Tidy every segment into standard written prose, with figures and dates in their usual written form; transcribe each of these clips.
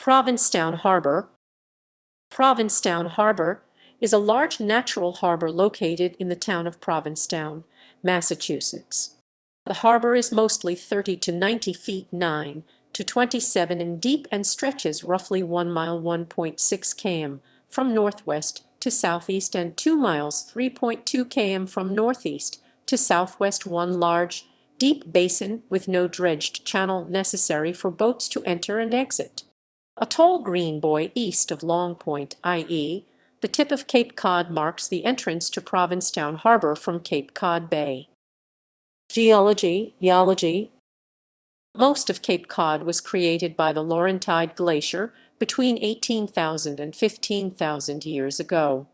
Provincetown Harbor. Provincetown Harbor is a large natural harbor located in the town of Provincetown, Massachusetts. The harbor is mostly 30 to 90 feet 9 to 27 in deep and stretches roughly 1 mile 1.6 km from northwest to southeast and 2 miles 3.2 km from northeast to southwest. One large, deep basin with no dredged channel necessary for boats to enter and exit. A tall green buoy east of Long Point, i.e., the tip of Cape Cod, marks the entrance to Provincetown Harbor from Cape Cod Bay. Geology. Most of Cape Cod was created by the Laurentide Glacier between 18,000 and 15,000 years ago.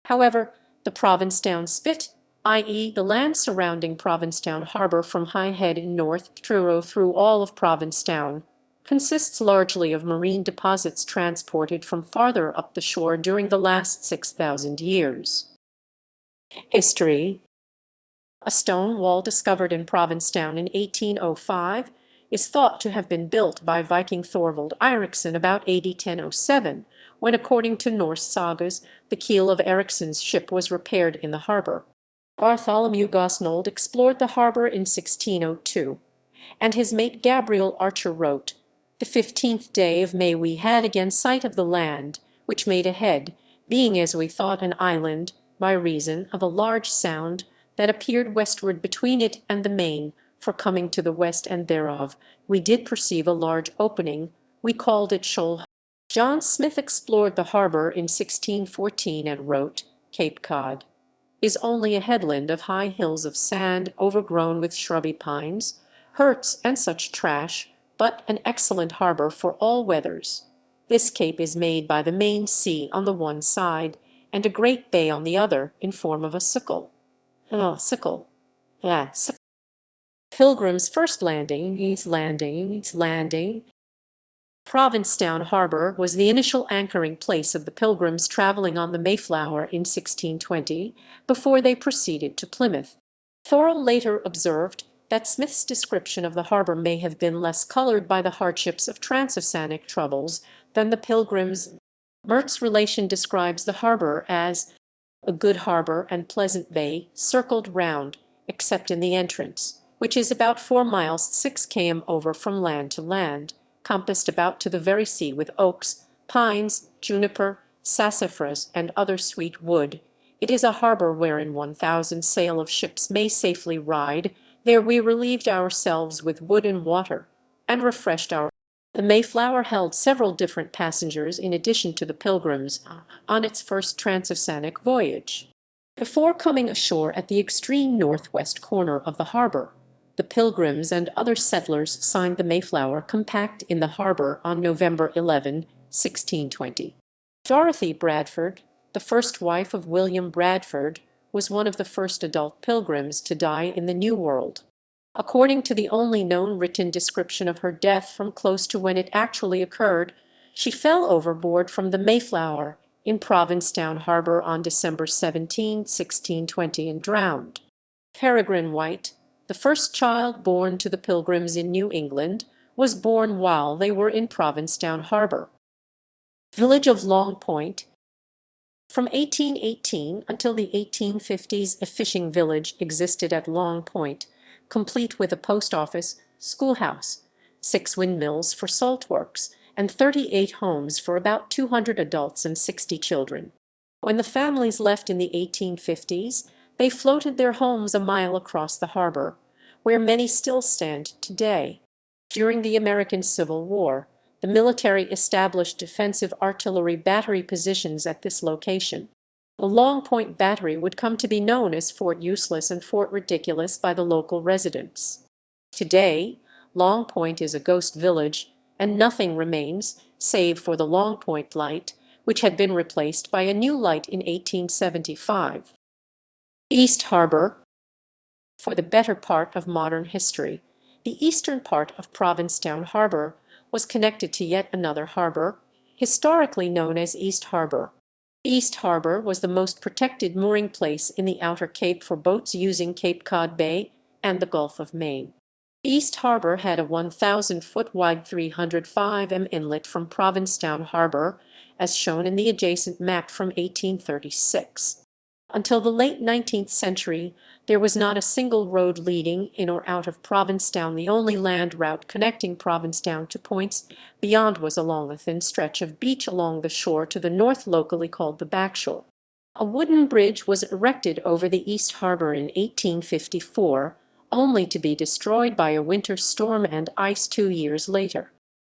However, the Provincetown Spit, i.e. the land surrounding Provincetown Harbor from High Head in North Truro through all of Provincetown, consists largely of marine deposits transported from farther up the shore during the last 6,000 years. History. A stone wall discovered in Provincetown in 1805 is thought to have been built by Viking Thorvald Eriksson about AD 1007, when, according to Norse sagas, the keel of Eriksson's ship was repaired in the harbor. Bartholomew Gosnold explored the harbor in 1602, and his mate Gabriel Archer wrote, "The 15th day of May we had again sight of the land, which made a head, being as we thought an island, by reason of a large sound that appeared westward between it and the main, for coming to the west and thereof, we did perceive a large opening, we called it Shoal." John Smith explored the harbor in 1614 and wrote, "Cape Cod is only a headland of high hills of sand overgrown with shrubby pines, hurts, and such trash, but an excellent harbor for all weathers. This cape is made by the main sea on the one side, and a great bay on the other, in form of a sickle." Pilgrims' first landing. Provincetown Harbor was the initial anchoring place of the Pilgrims traveling on the Mayflower in 1620, before they proceeded to Plymouth. Thorell later observed that Smith's description of the harbor may have been less colored by the hardships of transoceanic troubles than the Pilgrims'. Mert's relation describes the harbor as a good harbor and pleasant bay, circled round, except in the entrance, which is about 4 miles 6 km over from land to land, compassed about to the very sea with oaks, pines, juniper, sassafras, and other sweet wood. It is a harbor wherein 1,000 sail of ships may safely ride. There we relieved ourselves with wood and water, and refreshed our. The Mayflower held several different passengers in addition to the Pilgrims on its first transoceanic voyage. Before coming ashore at the extreme northwest corner of the harbor, the Pilgrims and other settlers signed the Mayflower Compact in the harbor on November 11, 1620. Dorothy Bradford, the first wife of William Bradford, was one of the first adult Pilgrims to die in the New World. According to the only known written description of her death from close to when it actually occurred, she fell overboard from the Mayflower in Provincetown Harbor on December 17, 1620, and drowned. Peregrine White, the first child born to the Pilgrims in New England, was born while they were in Provincetown Harbor. Village of Long Point. From 1818 until the 1850s, a fishing village existed at Long Point, complete with a post office, schoolhouse, 6 windmills for salt works, and 38 homes for about 200 adults and 60 children. When the families left in the 1850s, they floated their homes a mile across the harbor, where many still stand today. During the American Civil War, the military established defensive artillery battery positions at this location. The Long Point Battery would come to be known as Fort Useless and Fort Ridiculous by the local residents. Today, Long Point is a ghost village, and nothing remains save for the Long Point light, which had been replaced by a new light in 1875. East Harbor. For the better part of modern history, the eastern part of Provincetown Harbor was connected to yet another harbor, historically known as East Harbor. East Harbor was the most protected mooring place in the Outer Cape for boats using Cape Cod Bay and the Gulf of Maine. East Harbor had a 1,000-foot-wide 305 inlet from Provincetown Harbor, as shown in the adjacent map from 1836. Until the late 19th century, there was not a single road leading in or out of Provincetown. The only land route connecting Provincetown to points beyond was along a thin stretch of beach along the shore to the north, locally called the Backshore. A wooden bridge was erected over the East Harbor in 1854, only to be destroyed by a winter storm and ice 2 years later.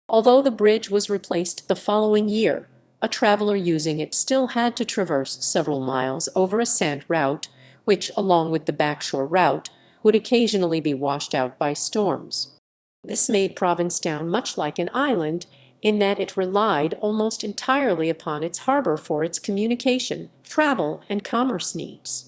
Although the bridge was replaced the following year, a traveler using it still had to traverse several miles over a sand route, which, along with the Backshore route, would occasionally be washed out by storms. This made Provincetown much like an island, in that it relied almost entirely upon its harbor for its communication, travel, and commerce needs.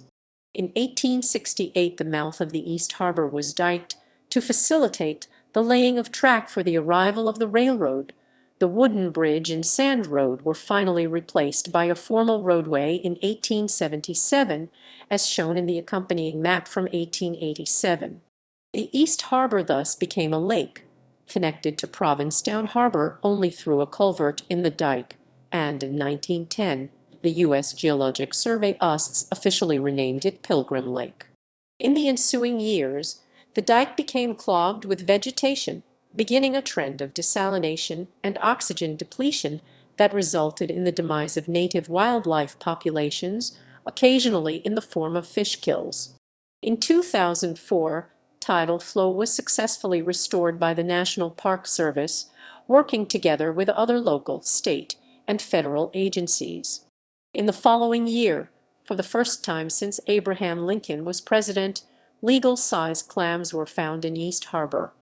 In 1868 the mouth of the East Harbor was diked to facilitate the laying of track for the arrival of the railroad. The wooden bridge and sand road were finally replaced by a formal roadway in 1877, as shown in the accompanying map from 1887. The East Harbor thus became a lake, connected to Provincetown Harbor only through a culvert in the dike, and in 1910 the U.S. Geologic Survey officially renamed it Pilgrim Lake. In the ensuing years, the dike became clogged with vegetation, beginning a trend of desalination and oxygen depletion that resulted in the demise of native wildlife populations, occasionally in the form of fish kills. In 2004, tidal flow was successfully restored by the National Park Service, working together with other local, state, and federal agencies. In the following year, for the first time since Abraham Lincoln was president, legal-size clams were found in East Harbor.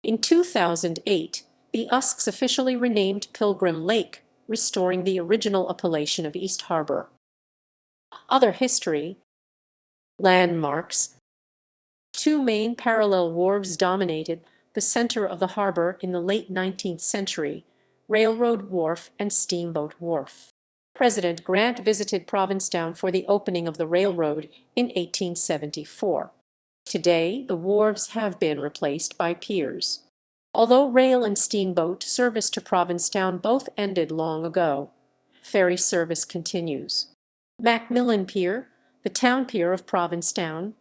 In 2008, the USCS officially renamed Pilgrim Lake, restoring the original appellation of East Harbor. Other history. Landmarks. Two main parallel wharves dominated the center of the harbor in the late 19th century, Railroad Wharf and Steamboat Wharf. President Grant visited Provincetown for the opening of the railroad in 1874. Today, the wharves have been replaced by piers. Although rail and steamboat service to Provincetown both ended long ago, ferry service continues. Macmillan Pier, the town pier of Provincetown,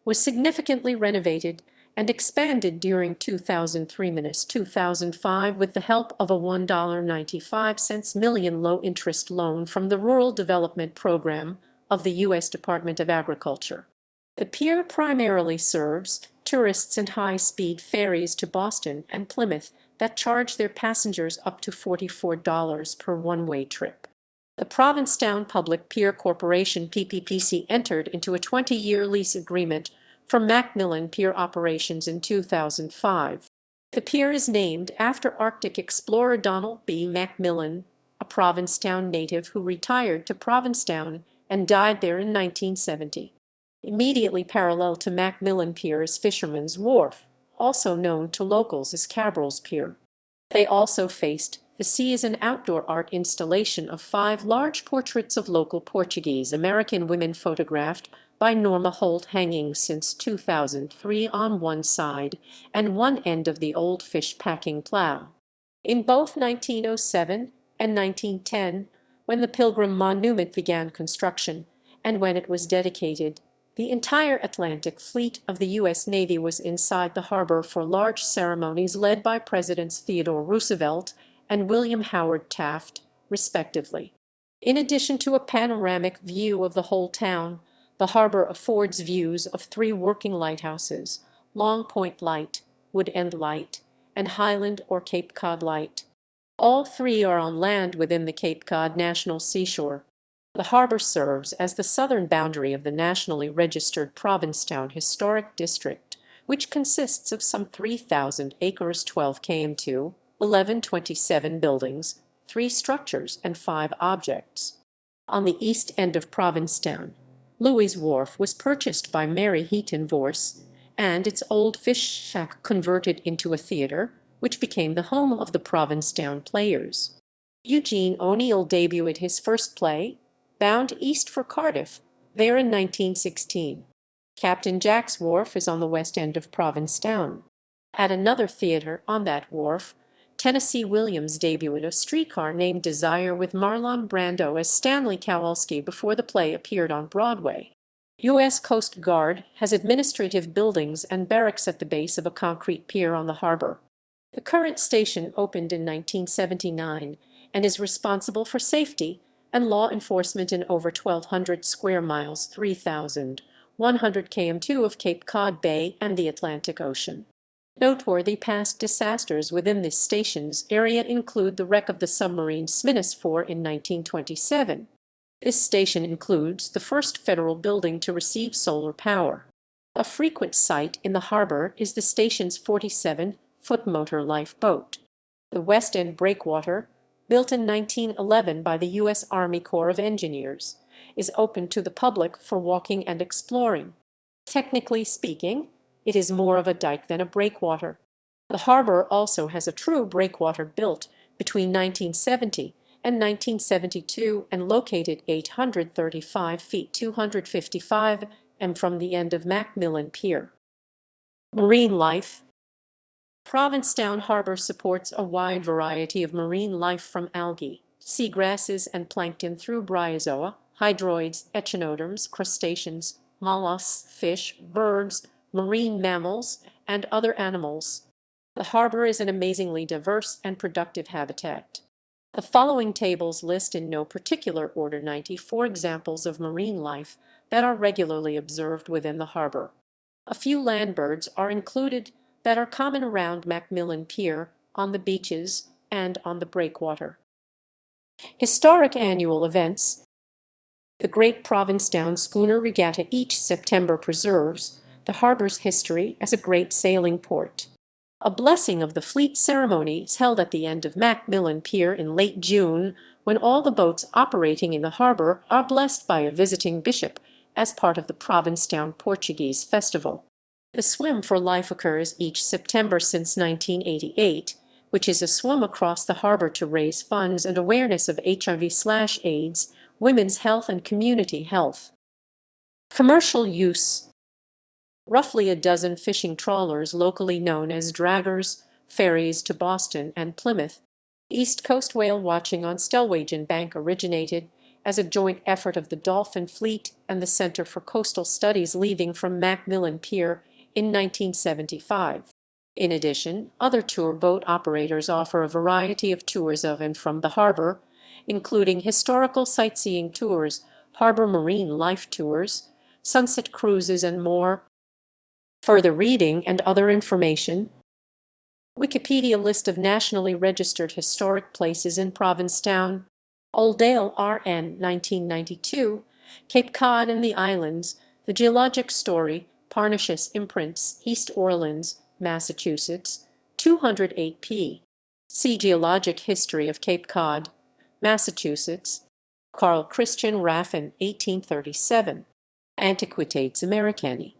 was significantly renovated and expanded during 2003–2005 with the help of a $1.95 million low-interest loan from the Rural Development Program of the U.S. Department of Agriculture. The pier primarily serves tourists and high-speed ferries to Boston and Plymouth that charge their passengers up to $44 per one-way trip. The Provincetown Public Pier Corporation (PPPC) entered into a 20-year lease agreement for Macmillan Pier operations in 2005. The pier is named after Arctic explorer Donald B. Macmillan, a Provincetown native who retired to Provincetown and died there in 1970. Immediately parallel to Macmillan Pier is Fisherman's Wharf, also known to locals as Cabril's Pier. They also faced the sea as an outdoor art installation of 5 large portraits of local Portuguese-American women photographed by Norma Holt hanging since 2003 on one side and one end of the old fish-packing plow. In both 1907 and 1910, when the Pilgrim Monument began construction and when it was dedicated, the entire Atlantic Fleet of the U.S. Navy was inside the harbor for large ceremonies led by Presidents Theodore Roosevelt and William Howard Taft, respectively. In addition to a panoramic view of the whole town, the harbor affords views of 3 working lighthouses: Long Point Light, Wood End Light, and Highland or Cape Cod Light. All 3 are on land within the Cape Cod National Seashore. The harbor serves as the southern boundary of the nationally registered Provincetown Historic District, which consists of some 3,000 acres, 12 km2, 1127 buildings, 3 structures, and 5 objects. On the east end of Provincetown, Louis' Wharf was purchased by Mary Heaton Vorse, and its old fish shack converted into a theater, which became the home of the Provincetown Players. Eugene O'Neill debuted his first play, Bound East for Cardiff, there in 1916. Captain Jack's Wharf is on the west end of Provincetown. At another theater on that wharf, Tennessee Williams debuted A Streetcar Named Desire with Marlon Brando as Stanley Kowalski before the play appeared on Broadway. U.S. Coast Guard has administrative buildings and barracks at the base of a concrete pier on the harbor. The current station opened in 1979 and is responsible for safety and law enforcement in over 1,200 square miles, 3,100 km2 of Cape Cod Bay and the Atlantic Ocean. Noteworthy past disasters within this station's area include the wreck of the submarine Sminus 4 in 1927. This station includes the first federal building to receive solar power. A frequent sight in the harbor is the station's 47-foot motor lifeboat. The West End Breakwater, built in 1911 by the U.S. Army Corps of Engineers, is open to the public for walking and exploring. Technically speaking, it is more of a dike than a breakwater. The harbor also has a true breakwater built between 1970 and 1972 and located 835 feet 255 m from the end of Macmillan Pier. Marine life. Provincetown Harbor supports a wide variety of marine life from algae, seagrasses, and plankton through bryozoa, hydroids, echinoderms, crustaceans, mollusks, fish, birds, marine mammals, and other animals. The harbor is an amazingly diverse and productive habitat. The following tables list in no particular order 94 examples of marine life that are regularly observed within the harbor. A few land birds are included that are common around Macmillan Pier, on the beaches, and on the breakwater. Historic annual events. The Great Provincetown Schooner Regatta each September preserves the harbor's history as a great sailing port. A blessing of the fleet ceremony is held at the end of Macmillan Pier in late June, when all the boats operating in the harbor are blessed by a visiting bishop as part of the Provincetown Portuguese Festival. The Swim for Life occurs each September since 1988, which is a swim across the harbor to raise funds and awareness of HIV/AIDS, women's health, and community health. Commercial use. Roughly a dozen fishing trawlers, locally known as draggers, ferries to Boston and Plymouth. East Coast whale watching on Stellwagen Bank originated as a joint effort of the Dolphin Fleet and the Center for Coastal Studies, leaving from Macmillan Pier in 1975. In addition, other tour boat operators offer a variety of tours of and from the harbor, including historical sightseeing tours, harbor marine life tours, sunset cruises, and more. Further reading and other information. Wikipedia list of nationally registered historic places in Provincetown. Oldale, RN, 1992. Cape Cod and the Islands, The Geologic Story, Parnassus Imprints, East Orleans, Massachusetts, 208p. See Geologic History of Cape Cod, Massachusetts. Carl Christian Raffin, 1837. Antiquitates Americanae.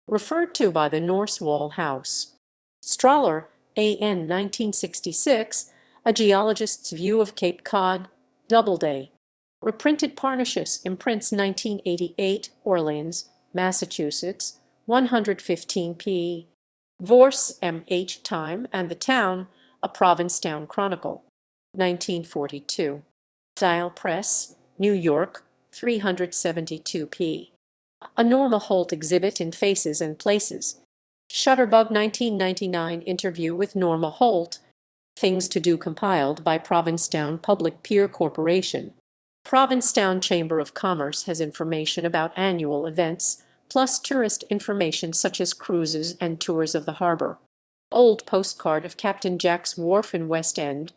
Referred to by the Norse Wall House. Strahler, A.N. 1966, A Geologist's View of Cape Cod, Doubleday. Reprinted Parnassus Imprints, 1988, Orleans, Massachusetts, 115p. Vorse, M.H. Time and the Town, A Provincetown Chronicle, 1942. Dial Press, New York, 372p. A Norma Holt exhibit in Faces and Places. Shutterbug 1999 interview with Norma Holt. Things to Do compiled by Provincetown Public Pier Corporation. Provincetown Chamber of Commerce has information about annual events, plus tourist information such as cruises and tours of the harbor. Old postcard of Captain Jack's Wharf in West End,